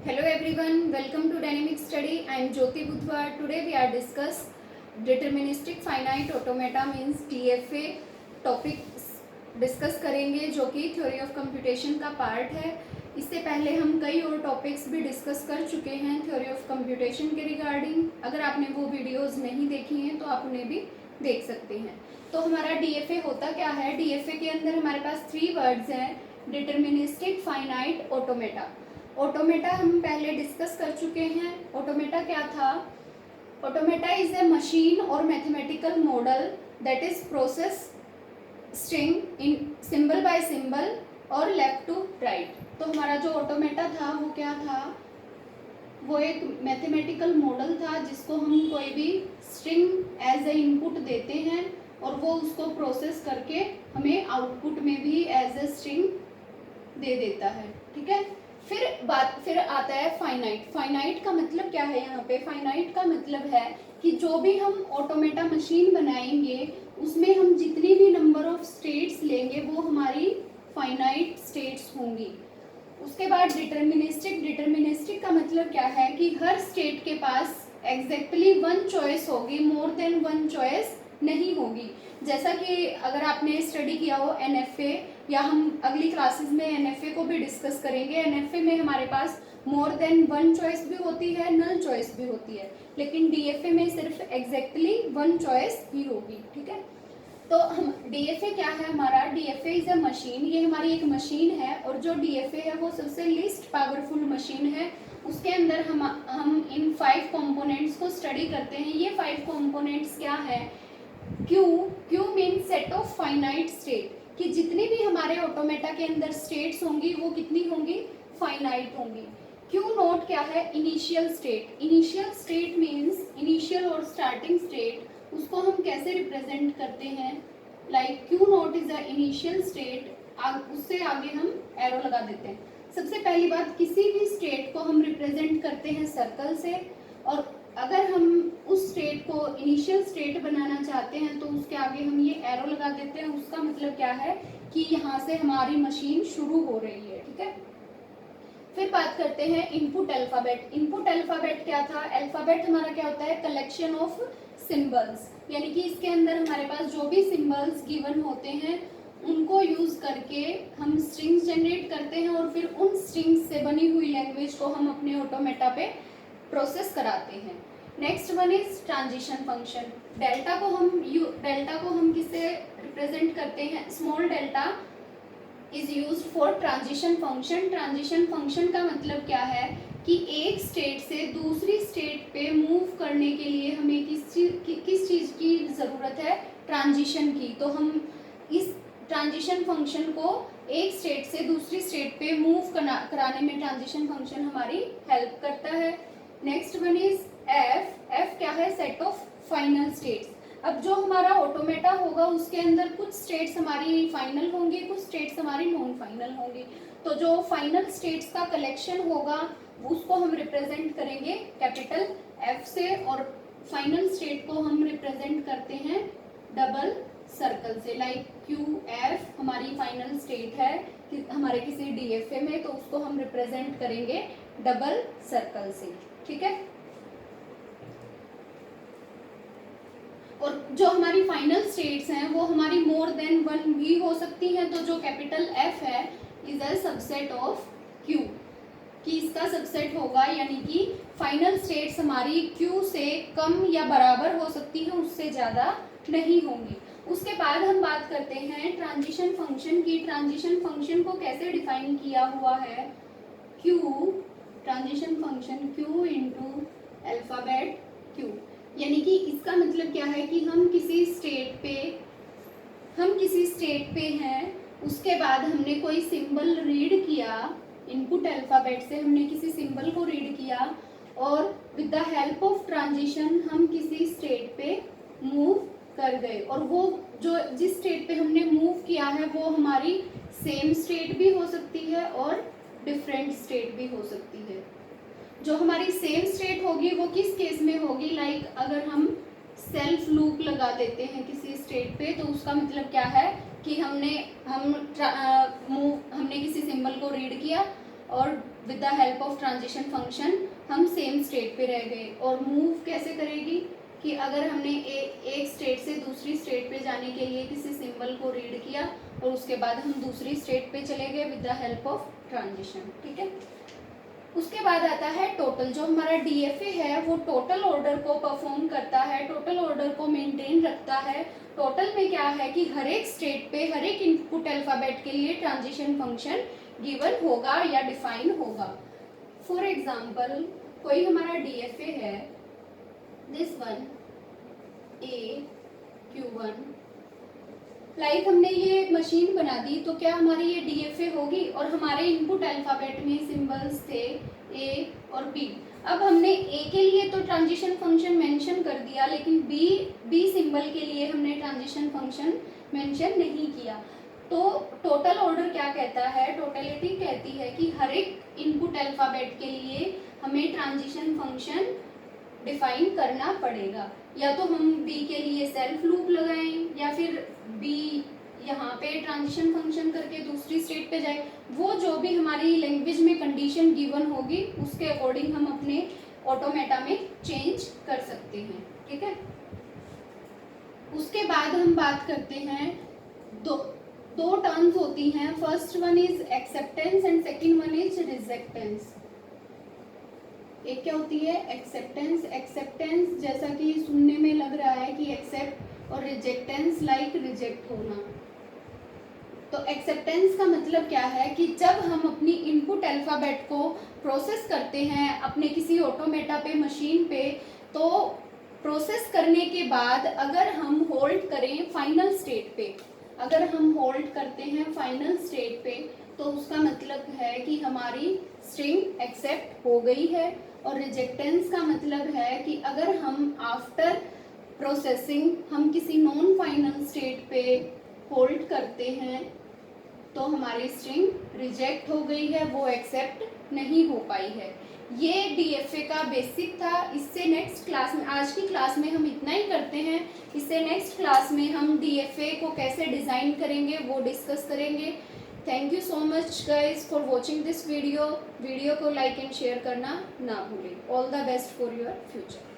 Hello everyone, welcome to Dynamic Study. I am Jyoti Budhwar. Today we are discuss deterministic finite automata means DFA topic discuss करेंगे जो कि theory of computation का part है। इससे पहले हम कई और टॉपिक्स भी डिस्कस कर चुके हैं थ्योरी ऑफ कंप्यूटेशन के रिगार्डिंग। अगर आपने वो वीडियोस नहीं देखी हैं तो आप उन्हें भी देख सकते हैं। तो हमारा DFA होता क्या है? DFA के अंदर हमारे पास 3 वर्ड्स हैं, डिटर्मिनिस्टिक फाइनाइट ऑटोमेटा। ऑटोमेटा हम पहले डिस्कस कर चुके हैं। ऑटोमेटा क्या था? ऑटोमेटा इज ए मशीन और mathematical model that is process string in symbol bye symbol और लेफ्ट टू राइट। तो हमारा जो ऑटोमेटा था वो क्या था? वो एक मैथमेटिकल मॉडल था जिसको हम कोई भी स्ट्रिंग एज ए इनपुट देते हैं और वो उसको प्रोसेस करके हमें आउटपुट में भी एज ए स्ट्रिंग दे देता है। ठीक है, फिर आता है फाइनाइट। फाइनाइट का मतलब क्या है? यहाँ पे फाइनाइट का मतलब है कि जो भी हम ऑटोमेटा मशीन बनाएंगे उसमें हम जितनी भी नंबर ऑफ स्टेट्स लेंगे वो हमारी फाइनाइट स्टेट्स होंगी। उसके बाद डिटर्मिनिस्टिक। डिटर्मिनिस्टिक का मतलब क्या है कि हर स्टेट के पास एग्जैक्टली वन चॉइस होगी, मोर देन वन चॉइस नहीं होगी। जैसा कि अगर आपने स्टडी किया हो NFA, या हम अगली क्लासेस में NFA को भी डिस्कस करेंगे। NFA में हमारे पास मोर देन वन चॉइस भी होती है, नल चॉइस भी होती है, लेकिन DFA में सिर्फ एग्जैक्टली वन चॉइस ही होगी। ठीक है, तो हम DFA क्या है? हमारा DFA इज अ मशीन। ये हमारी एक मशीन है और जो DFA है वो सबसे लीस्ट पावरफुल मशीन है। उसके अंदर हम इन 5 कंपोनेंट्स को स्टडी करते हैं। ये 5 कंपोनेंट्स क्या है? Q mean set of finite state, कि जितनी भी हमारे ऑटोमेटा के अंदर स्टेट्स होंगी वो कितनी होंगी? फाइनाइट होंगी। क्यू नोट क्या है? Initial state. Initial state means initial और स्टार्टिंग स्टेट, उसको हम कैसे रिप्रेजेंट करते हैं? Like Q note is a initial state, उससे आगे हम एरो लगा देते हैं। सबसे पहली बात, किसी भी स्टेट को हम रिप्रेजेंट करते हैं सर्कल से, और अगर हम उस स्टेट को इनिशियल स्टेट बनाना चाहते हैं तो उसके आगे हम ये एरो लगा देते हैं। उसका मतलब क्या है कि यहाँ से हमारी मशीन शुरू हो रही है। ठीक है, फिर बात करते हैं इनपुट अल्फाबेट। इनपुट अल्फाबेट क्या था? अल्फाबेट हमारा क्या होता है? कलेक्शन ऑफ सिंबल्स, यानी कि इसके अंदर हमारे पास जो भी सिंबल्स गिवन होते हैं उनको यूज करके हम स्ट्रिंग्स जनरेट करते हैं और फिर उन स्ट्रिंग्स से बनी हुई लैंग्वेज को हम अपने ऑटोमेटा पे प्रोसेस कराते हैं। Next one is transition function. Delta को हम किससे रिप्रेजेंट करते हैं? Small delta is used for transition function. Transition function का मतलब क्या है कि एक स्टेट से दूसरी स्टेट पे मूव करने के लिए हमें किस चीज की जरूरत है? ट्रांजिशन की। तो हम इस ट्रांजिशन फंक्शन को एक स्टेट से दूसरी स्टेट पे मूव कराने में ट्रांजिशन फंक्शन हमारी हेल्प करता है। Next one is F. F क्या है? Set of final states. अब जो हमारा ऑटोमेटा होगा उसके अंदर कुछ स्टेट्स हमारी फाइनल होंगी, कुछ स्टेट्स हमारी नॉन फाइनल होंगी। तो जो फाइनल स्टेट्स का कलेक्शन होगा उसको हम रिप्रेजेंट करेंगे कैपिटल F से, और फाइनल स्टेट को हम रिप्रेजेंट करते हैं डबल सर्कल से। लाइक QF हमारी फाइनल स्टेट है कि हमारे किसी DFA में, तो उसको हम रिप्रेजेंट करेंगे डबल सर्कल से। ठीक है, और जो हमारी फाइनल स्टेट्स हैं वो हमारी मोर देन वन भी हो सकती हैं। तो जो कैपिटल F है is a subset of Q, कि इसका सबसेट होगा, यानी कि फाइनल स्टेट्स हमारी Q से कम या बराबर हो सकती हैं, उससे ज़्यादा नहीं होंगी। उसके बाद हम बात करते हैं ट्रांजिशन फंक्शन की। ट्रांजिशन फंक्शन को कैसे डिफाइन किया हुआ है? Q, transition function Q into alphabet Q, यानी कि इसका मतलब क्या है कि हम किसी स्टेट पे हैं, उसके बाद हमने कोई सिंबल रीड किया, इनपुट अल्फाबेट से हमने किसी सिंबल को रीड किया, और with the help of transition हम किसी स्टेट पे मूव कर गए, और वो जो जिस स्टेट पे हमने मूव किया है वो हमारी सेम स्टेट भी हो सकती है और डिफरेंट स्टेट भी हो सकती है। जो हमारी सेम स्टेट होगी वो किस केस में होगी? लाइक अगर हम सेल्फ लूप लगा देते हैं किसी स्टेट पे, तो उसका मतलब क्या है कि हमने किसी सिंबल को रीड किया और with the help of transition function हम सेम स्टेट पे रह गए। और मूव कैसे करेगी कि अगर हमने एक स्टेट से दूसरी स्टेट पे जाने के लिए किसी सिंबल को रीड किया और उसके बाद हम दूसरी स्टेट पे चले गए with the help of transition, ठीक है। उसके बाद आता है टोटल। जो हमारा डीएफए है वो टोटल ऑर्डर को परफॉर्म करता है, टोटल ऑर्डर को मेंटेन रखता है। टोटल में क्या है कि हर एक स्टेट पे हर एक इनपुट अल्फाबेट के लिए ट्रांजिशन फंक्शन गिवन होगा या डिफाइन होगा। फॉर एग्जाम्पल कोई हमारा डीएफए है, दिस वन AQ1, लाइक हमने ये मशीन बना दी तो क्या हमारी ये डीएफए होगी, और हमारे इनपुट अल्फाबेट में सिंबल्स थे ए और बी। अब हमने ए के लिए तो ट्रांजिशन फंक्शन मेंशन कर दिया, लेकिन बी सिंबल के लिए हमने ट्रांजिशन फंक्शन मेंशन नहीं किया। तो टोटल ऑर्डर क्या कहता है, टोटलिटी कहती है कि हर एक इनपुट अल्फाबेट के लिए हमें ट्रांजिशन फंक्शन डिफाइन करना पड़ेगा। या तो हम बी के लिए सेल्फ लूप लगाएं या फिर बी यहाँ पे ट्रांजिशन फंक्शन करके दूसरी स्टेट पे जाए। वो जो भी हमारी लैंग्वेज में कंडीशन गिवन होगी उसके अकॉर्डिंग हम अपने ऑटोमेटा में चेंज कर सकते हैं, ठीक है। उसके बाद हम बात करते हैं दो टर्म्स होती हैं। First one is acceptance and second one is rejectance. एक क्या होती है एक्सेप्टेंस। एक्सेप्टेंस जैसा कि सुनने में लग रहा है कि एक्सेप्ट, और रिजेक्टेंस लाइक रिजेक्ट होना। तो एक्सेप्टेंस का मतलब क्या है कि जब हम अपनी इनपुट अल्फाबेट को प्रोसेस करते हैं अपने किसी ऑटोमेटा पे, मशीन पे, तो प्रोसेस करने के बाद अगर हम होल्ड करें फाइनल स्टेट पे, अगर हम होल्ड करते हैं फाइनल स्टेट पे, तो उसका मतलब है कि हमारी स्ट्रिंग एक्सेप्ट हो गई है। और रिजेक्टेंस का मतलब है कि अगर हम आफ्टर प्रोसेसिंग हम किसी नॉन फाइनल स्टेट पे होल्ड करते हैं तो हमारी स्ट्रिंग रिजेक्ट हो गई है, वो एक्सेप्ट नहीं हो पाई है। ये डीएफए का बेसिक था। इससे नेक्स्ट क्लास में, आज की क्लास में हम इतना ही करते हैं। इससे नेक्स्ट क्लास में हम डीएफए को कैसे डिज़ाइन करेंगे वो डिस्कस करेंगे। Thank you so much guys for watching this video. Video को लाइक एंड शेयर करना ना भूलें। All the best for your future.